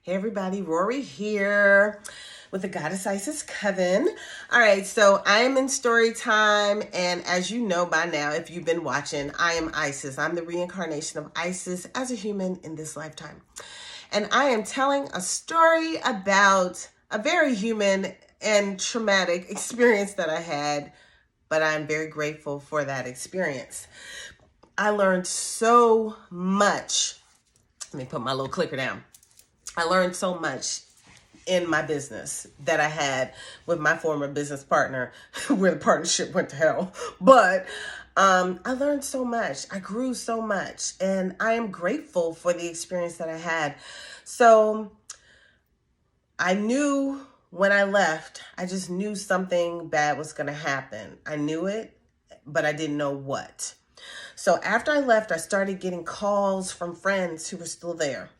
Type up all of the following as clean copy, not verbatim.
Hey everybody, Rorree here with the Goddess Isis Coven. All right, so I am in story time, and as you know by now, if you've been watching, I am Isis. I'm the reincarnation of Isis as a human in this lifetime. And I am telling a story about a very human and traumatic experience that I had, but I'm very grateful for that experience. I learned so much. Let me put my little clicker down. I learned so much in my business that I had with my former business partner, where the partnership went to hell. But I learned so much. I grew so much, and I am grateful for the experience that I had. So I knew when I left, I just knew something bad was going to happen. I knew it, but I didn't know what. So after I left, I started getting calls from friends who were still there.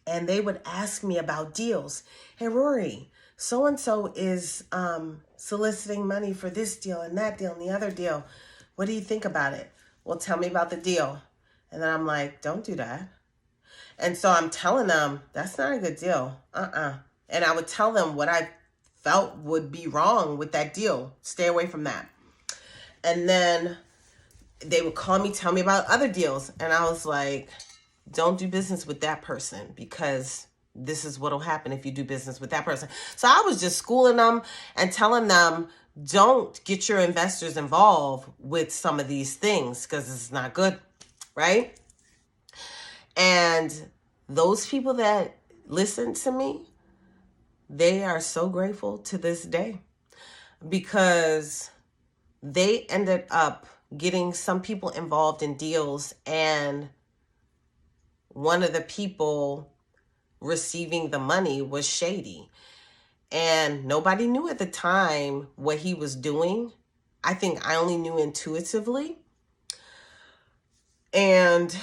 And they would ask me about deals. Hey, Rorree, so-and-so is soliciting money for this deal and that deal and the other deal. What do you think about it? Well, tell me about the deal. And then I'm like, don't do that. And so I'm telling them, that's not a good deal. And I would tell them what I felt would be wrong with that deal. Stay away from that. And then they would call me, tell me about other deals. And I was like, don't do business with that person, because this is what will happen if you do business with that person. So I was just schooling them and telling them, don't get your investors involved with some of these things because it's not good, right? And those people that listened to me, they are so grateful to this day, because they ended up getting some people involved in deals, and one of the people receiving the money was shady. And nobody knew at the time what he was doing. I think I only knew intuitively. And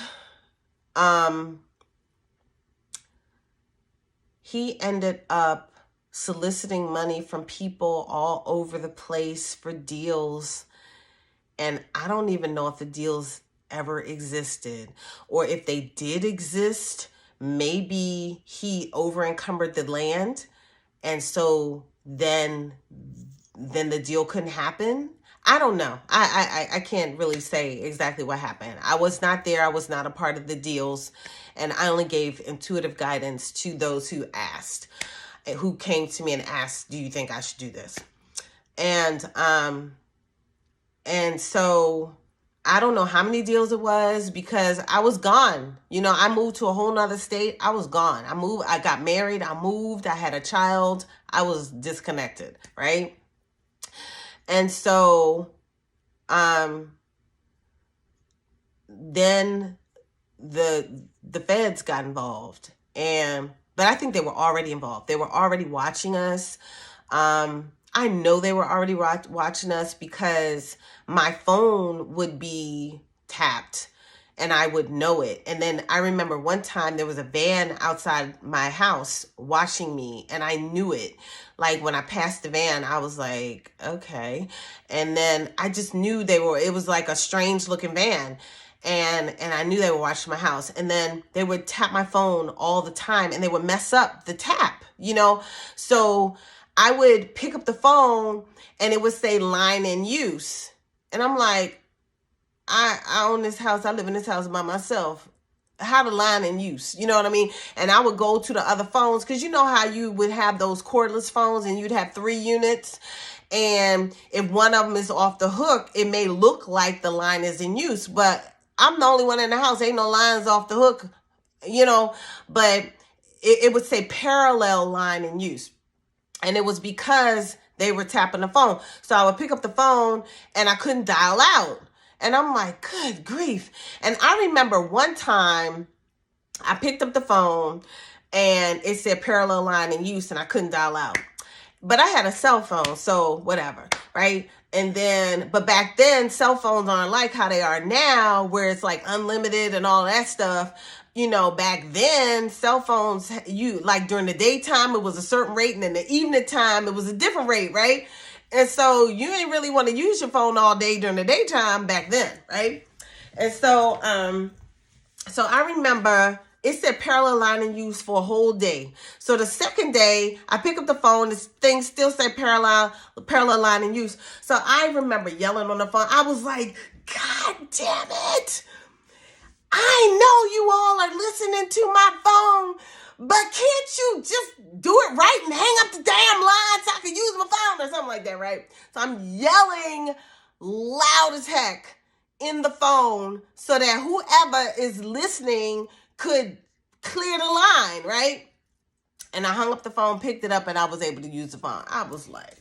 he ended up soliciting money from people all over the place for deals. And I don't even know if the deals ever existed, or if they did exist, maybe he over encumbered the land, and so then the deal couldn't happen. I don't know. I can't really say exactly what happened. I was not there. I was not a part of the deals, and I only gave intuitive guidance to those who asked, who came to me and asked, do you think I should do this? And so I don't know how many deals it was, because I was gone. You know, I moved to a whole nother state. I was gone. I got married. I moved. I had a child. I was disconnected, right? And so then the feds got involved. But I think they were already involved. They were already watching us. I know they were already watching us because my phone would be tapped and I would know it. And then I remember one time there was a van outside my house watching me, and I knew it. Like when I passed the van, I was like, okay. And then I just knew it was like a strange looking van. And I knew they were watching my house. And then they would tap my phone all the time, and they would mess up the tap, you know? So I would pick up the phone and it would say line in use. And I'm like, I own this house. I live in this house by myself. How to line in use? You know what I mean? And I would go to the other phones, because you know how you would have those cordless phones and you'd have 3 units. And if one of them is off the hook, it may look like the line is in use, but I'm the only one in the house. Ain't no lines off the hook, you know, but it would say parallel line in use. And it was because they were tapping the phone. So I would pick up the phone and I couldn't dial out. And I'm like, good grief. And I remember one time I picked up the phone and it said parallel line in use, and I couldn't dial out. But I had a cell phone, so whatever, right? And then, but back then, cell phones aren't like how they are now, where it's like unlimited and all that stuff. You know, back then, cell phones, like during the daytime, it was a certain rate, and in the evening time, it was a different rate, right? And so you ain't really want to use your phone all day during the daytime back then, right? And so, so I remember it said parallel line in use for a whole day. So the second day, I pick up the phone, this thing still said parallel line in use. So I remember yelling on the phone. I was like, God damn it. I know you all are listening to my phone, but can't you just do it right and hang up the damn line so I can use my phone or something like that, right? So I'm yelling loud as heck in the phone so that whoever is listening could clear the line, right? And I hung up the phone, picked it up, and I was able to use the phone. I was like,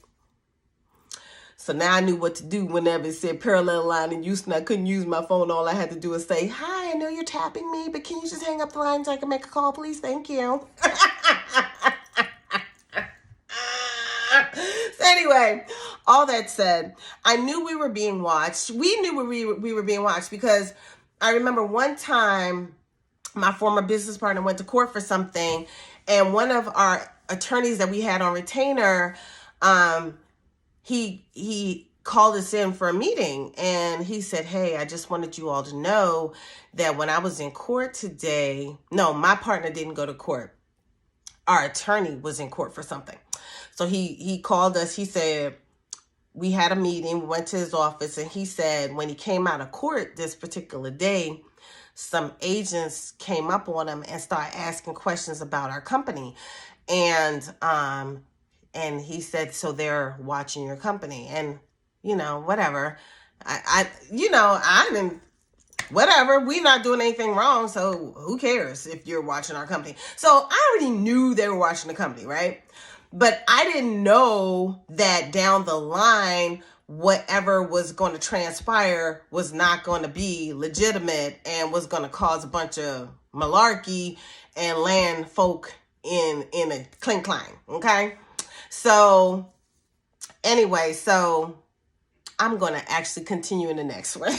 so now I knew what to do whenever it said parallel line in use and I couldn't use my phone. All I had to do was say, hi, I know you're tapping me, but can you just hang up the line so I can make a call, please? Thank you. So anyway, all that said, I knew we were being watched. We knew we were being watched because I remember one time my former business partner went to court for something, and one of our attorneys that we had on retainer, he called us in for a meeting, and he said, hey, I just wanted you all to know that when I was in court today, no, my partner didn't go to court. Our attorney was in court for something. So he called us. He said, we had a meeting, we went to his office, and he said when he came out of court this particular day, some agents came up on him and started asking questions about our company. And he said, so they're watching your company. And, whatever. I didn't, whatever. We're not doing anything wrong. So who cares if you're watching our company? So I already knew they were watching the company, right? But I didn't know that down the line, whatever was going to transpire was not going to be legitimate and was going to cause a bunch of malarkey and land folk in a clink clang. Okay. So anyway, so I'm going to actually continue in the next one.